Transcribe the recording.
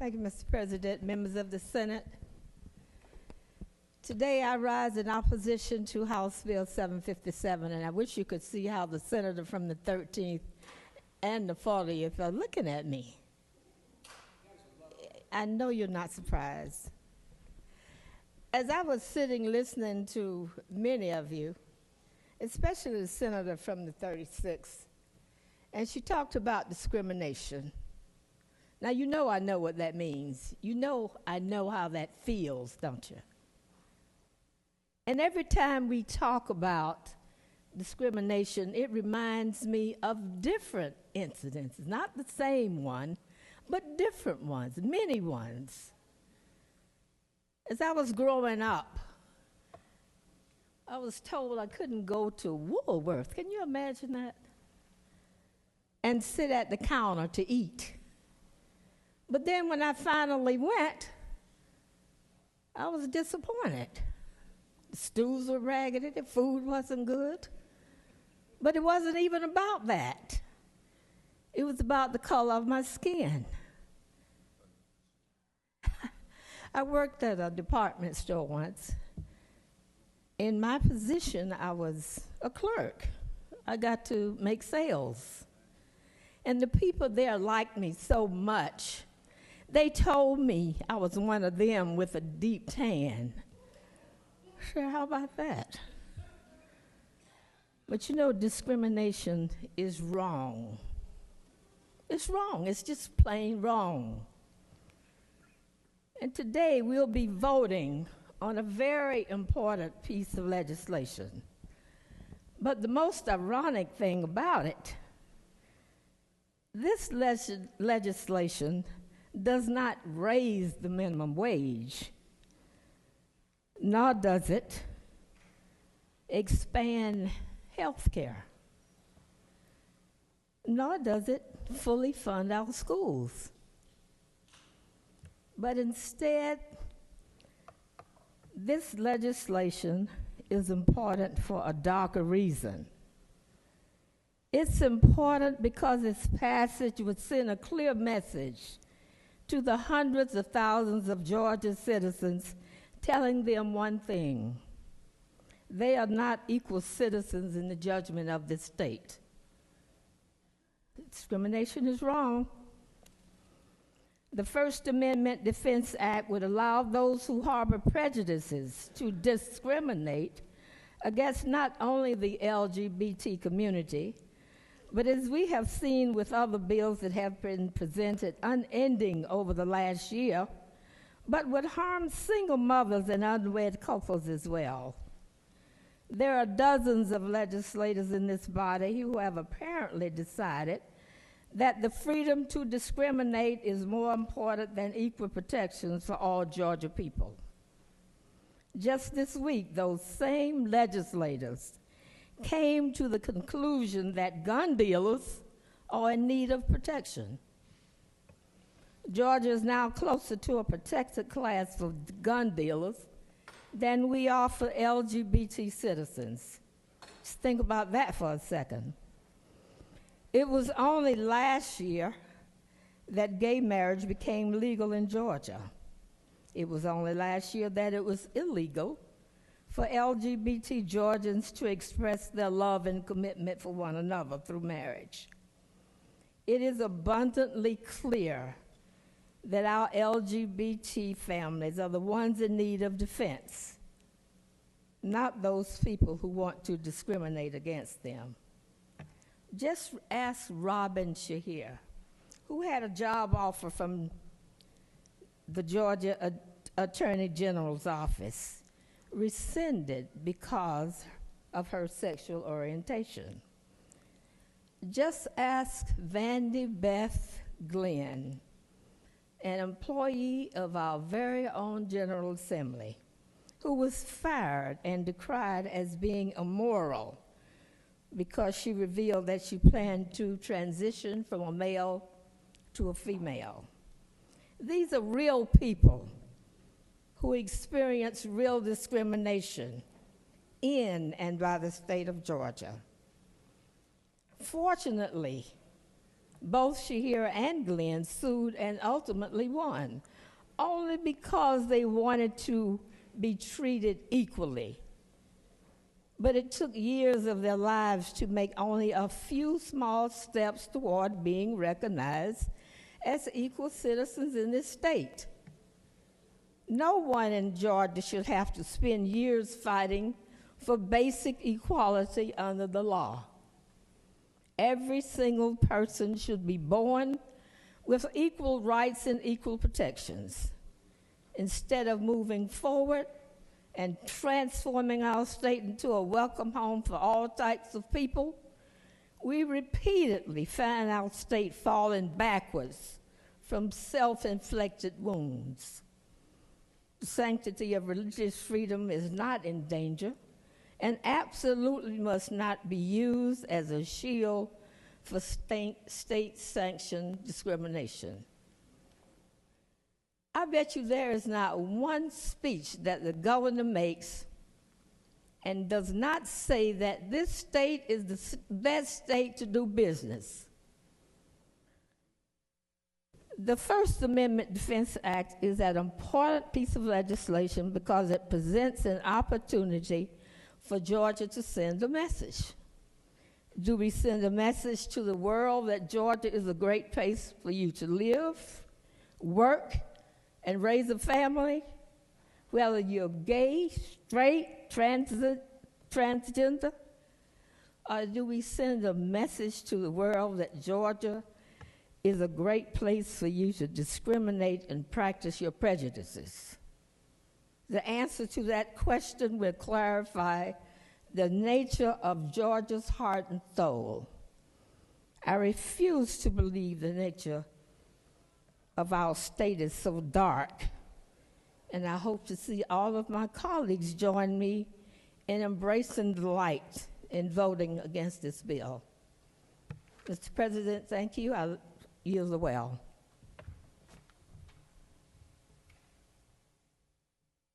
Thank you, Mr. President, members of the Senate. Today I rise in opposition to House Bill 757, and I wish you could see how the senator from the 13th and the 40th are looking at me. I know you're not surprised. As I was sitting listening to many of you, especially the senator from the 36th, and she talked about discrimination. Now, you know I know what that means. You know I know how that feels, don't you? And every time we talk about discrimination, it reminds me of different incidents, not the same one, but different ones, many ones. As I was growing up, I was told I couldn't go to Woolworth. Can you imagine that? And sit at the counter to eat. But then when I finally went, I was disappointed. The stools were raggedy, the food wasn't good. But it wasn't even about that. It was about the color of my skin. I worked at a department store once. In my position, I was a clerk. I got to make sales. And the people there liked me so much. They told me I was one of them with a deep tan. Sure, how about that? But you know, discrimination is wrong. It's wrong. It's just plain wrong. And today we'll be voting on a very important piece of legislation. But the most ironic thing about it, this legislation does not raise the minimum wage, nor does it expand health care, nor does it fully fund our schools. But instead, this legislation is important for a darker reason. It's important because its passage would send a clear message to the hundreds of thousands of Georgia citizens, telling them one thing: they are not equal citizens in the judgment of this state. Discrimination is wrong. The First Amendment Defense Act would allow those who harbor prejudices to discriminate against not only the LGBT community, but as we have seen with other bills that have been presented unending over the last year, but would harm single mothers and unwed couples as well. There are dozens of legislators in this body who have apparently decided that the freedom to discriminate is more important than equal protections for all Georgia people. Just this week, those same legislators came to the conclusion that gun dealers are in need of protection. Georgia is now closer to a protected class for gun dealers than we are for LGBT citizens. Just think about that for a second. It was only last year that gay marriage became legal in Georgia. It was only last year that it was illegal for LGBT Georgians to express their love and commitment for one another through marriage. It is abundantly clear that our LGBT families are the ones in need of defense, not those people who want to discriminate against them. Just ask Robin Shahir, who had a job offer from the Georgia Attorney General's office, rescinded because of her sexual orientation. Just ask Vandy Beth Glenn, an employee of our very own General Assembly, who was fired and decried as being immoral because she revealed that she planned to transition from a male to a female. These are real people who experience real discrimination in and by the state of Georgia. Fortunately, Both Shahira and Glenn sued and ultimately won, only because they wanted to be treated equally. But it took years of their lives to make only a few small steps toward being recognized as equal citizens in this state. No one in Georgia should have to spend years fighting for basic equality under the law. Every single person should be born with equal rights and equal protections. Instead of moving forward and transforming our state into a welcome home for all types of people, we repeatedly find our state falling backwards from self-inflicted wounds. The sanctity of religious freedom is not in danger and absolutely must not be used as a shield for state-sanctioned discrimination. I bet you there is not one speech that the governor makes and does not say that this state is the best state to do business. The First Amendment Defense Act is an important piece of legislation because it presents an opportunity for Georgia to send a message. Do we send a message to the world that Georgia is a great place for you to live, work, and raise a family, whether you're gay, straight, transgender? Or do we send a message to the world that Georgia is a great place for you to discriminate and practice your prejudices? The answer to that question will clarify the nature of Georgia's heart and soul. I refuse to believe the nature of our state is so dark, and I hope to see all of my colleagues join me in embracing the light in voting against this bill. Mr. President, thank you. I yield the well.